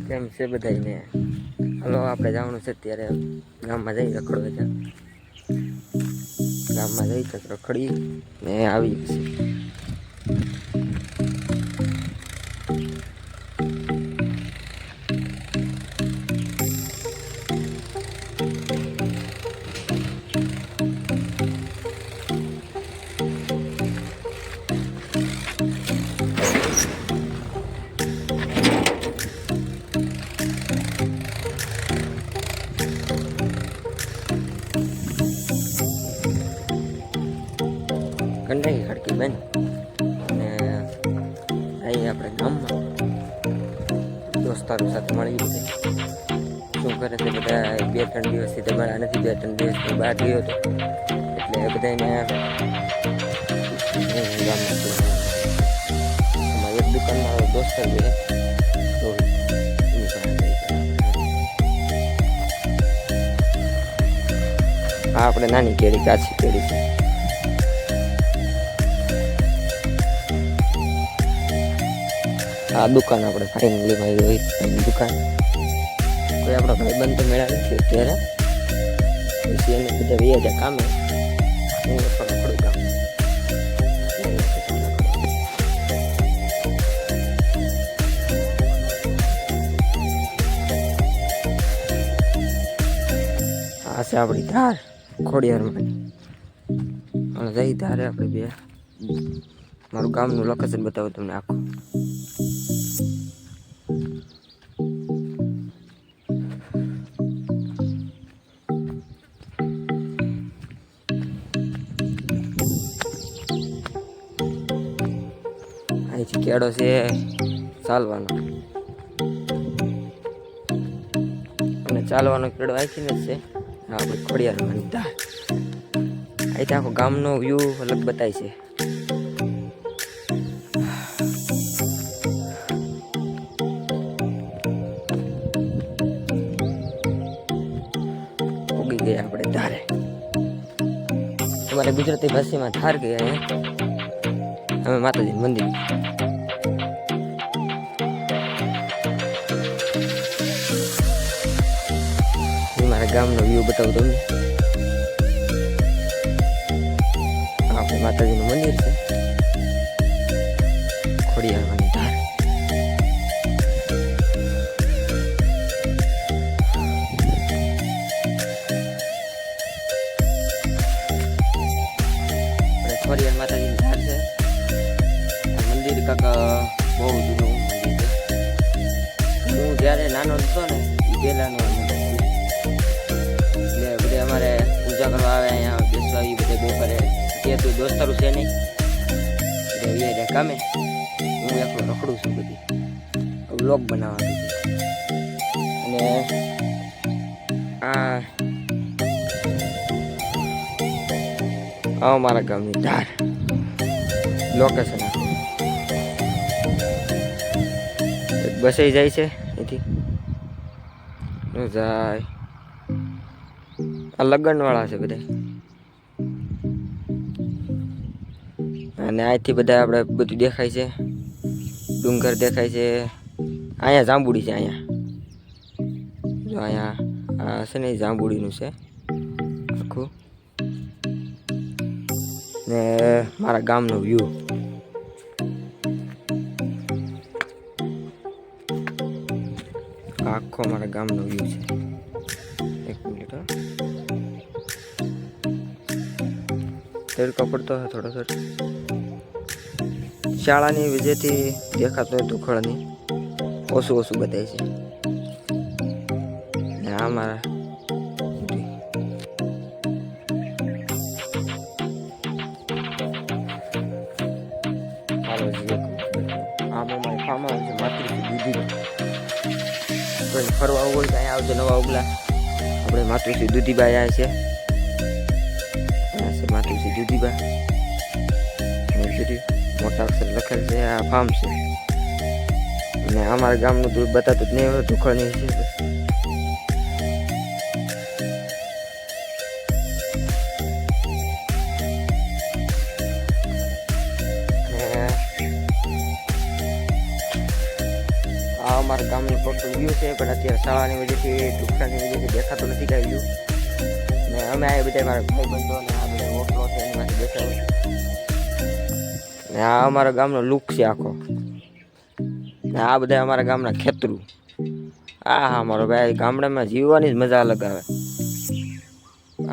કેમ છે બધાને? હલો, આપણે જવાનું છે અત્યારે ગામમાં જઈ રખડવા ત્યાં ગામમાં જઈ તો રખડી ને આવી છે. કંડાઈ ખડકી બેન અને અહીં આપણે ગામમાં દોસ્તારો સાથે મળી બધે શું કરે છે બધા. 2-3 દિવસથી તમારા નથી, 2-3 દિવસથી બહાર ગયો હતો એટલે બધાને ગામમાં એક દુકાનમાં દોસ્તાર છે તો આપણે નાની કેરી કાચી કેરી છે. આ દુકાન આપણે ફાઇનલી મળી રોહિત દુકાન. કોઈ આપણો ભાઈબંધ તો મેળા નથી અત્યારે, પછી એને બધા વ્યા જાય કામે. હું થોડું કામ આ છે આપણી ધાર ખોડિયારમાં. અને જઈ ધારે આપણે બે મારું ગામનું લોકેશન બતાવું તમને આખું. અહીંથી કેળો છે ચાલવાનો, અને ચાલવાનો કેળો અહીંથી જ છે. આપણે ખોડિયારમાં ધાર અહીંથી આખો ગામનો વ્યૂ અલગ બતાય છે. ઉગી ગયા આપણે ધારે. અમારે ગુજરાતી ભાષામાં ધાર ગયા અહીંયા. અમે માતાજી મંદિર મારા ગામનો વ્યૂ બતાવું તમને. આપણે માતાજીનું મંદિર છે ખોડિયારમાંની ધાર. ખોડિયાર માતાજીની ધાર છે. મંદિર કાકા બહુ જૂનું મંદિર છે. હું જ્યારે નાનો હતો ને પહેલાંનો એટલે બધે અમારે પૂજા કરવા આવે, અહીંયા બેસવા આવી બધે બપોરે. અત્યારે તો દોસ્તારું છે નહીં એટલે કામે હું એકલો રખડું છું બધી વ્લોગ બનાવવા. અને આ મારા ગામની ધાર લોકેશન. બસાઈ જાય છે એથી જાય. આ લગ્નવાળા છે બધા, અને અહીંથી બધા આપણે બધું દેખાય છે. ડુંગર દેખાય છે. અહીંયા જાંબુડી છે. અહીંયા જો અહીંયા આ છે ને જાંબુડીનું છે આખું. ને મારા ગામનો વ્યૂ. આખો મારા ગામનો વ્યૂ છે. એક મિનિટ, તડકો પડતો હોય થોડો થોડો. શાળાની વિજયથી દેખાતો હોય ધુખળની ઓછું ઓછું બતાય છે. ને આ મારા ફાર્મ હાઉસ છે માતૃશ્રી દૂધીબા. કોઈને ફરવા આવવું હોય તો અહીંયા આવજો. નવા ઉગલા આપણે માતૃશ્રી દૂધીબા આવ્યા છે. માતૃશ્રી દૂધીબા મોટા અક્ષર લખેલ છે. આ ફાર્મ છે. અને અમારા ગામનું દૂધ બતાતું જ નહીં હોય, ધુખળની છે. આ અમારા ગામનું ટોટલ વ્યૂ છે, પણ અત્યારે શાળાની વજહથી દુકાનની વજહથી દેખાતું નથી કાંઈ વ્યૂ. ને અમે આ બધા મારા ભાઈબંધો અને આ બધા ઓટલો છે એની માંથી બેઠા હોય. ને આ અમારા ગામનો લુક છે આખો. ને આ બધા અમારા ગામના ખેતરું. હા મારો ભાઈ, ગામડામાં જીવવાની જ મજા અલગ આવે.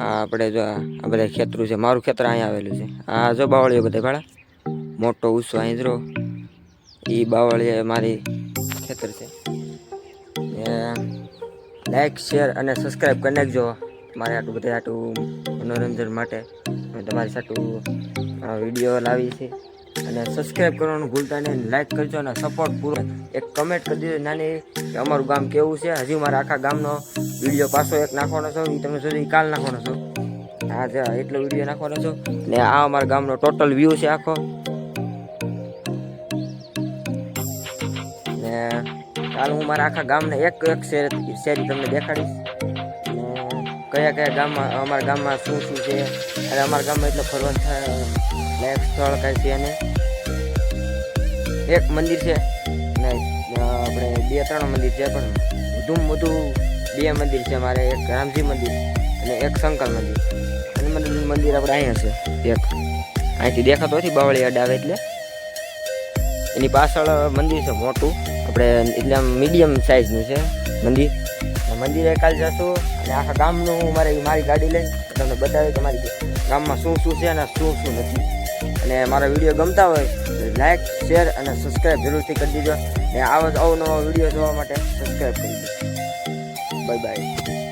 આ આપણે જો આ બધા ખેતરું છે, મારું ખેતર અહીંયા આવેલું છે. આ જો બાવળીઓ બધા ભાડા મોટો ઉસો અહીં જો એ બાવળી મારી ખેતર છે. લાઈક શેર અને સબસ્ક્રાઈબ કરી નાખજો મારે આટલું બધા આટલું મનોરંજન માટે તમારી સાટું વિડીયો લાવી છે. અને સબસ્ક્રાઈબ કરવાનું ભૂલતા નહીં, લાઈક કરજો અને સપોર્ટ પૂરો. એક કમેન્ટ કરી દીધો નાની કે અમારું ગામ કેવું છે. હજી મારા આખા ગામનો વિડીયો પાછો એક નાખવાનો છો, એ તમે સુધી કાલ નાખવાનો છો. હા છે એટલો વિડીયો નાખવાનો છો. ને આ અમારા ગામનો ટોટલ વ્યૂ છે આખો. ને કાલ હું મારા આખા ગામને એક એક શેરી તમને દેખાડીશ. ને કયા કયા ગામમાં અમારા ગામમાં શું શું છે, અને અમારા ગામમાં એટલો ફરવાનું લાયક સ્થળ કાંઈ છે ને એક મંદિર છે ને આપણે 2-3 મંદિર છે, પણ વધુમાં વધુ 2 મંદિર છે મારે. એક રામજી મંદિર અને એક શંકર મંદિર. અને મંદિર આપણે અહીંયા છે એક, અહીંથી દેખાતો નથી બાવળી અડાવે એટલે. એની પાછળ મંદિર છે મોટું, આપણે એટલે આમ મીડિયમ સાઇઝનું છે મંદિર. મંદિરે કાલ જશું અને આખા ગામનું હું મારી ગાડી લઈને તમને બતાવી કે મારી ગામમાં શું શું છે અને શું શું નથી. અને મારા વિડીયો ગમતા હોય તો લાઈક શેર અને સબસ્ક્રાઈબ જરૂરથી કરી દીજો. ને આવા અવનવા વિડીયો જોવા માટે સબસ્ક્રાઈબ કરી દો. Bye bye.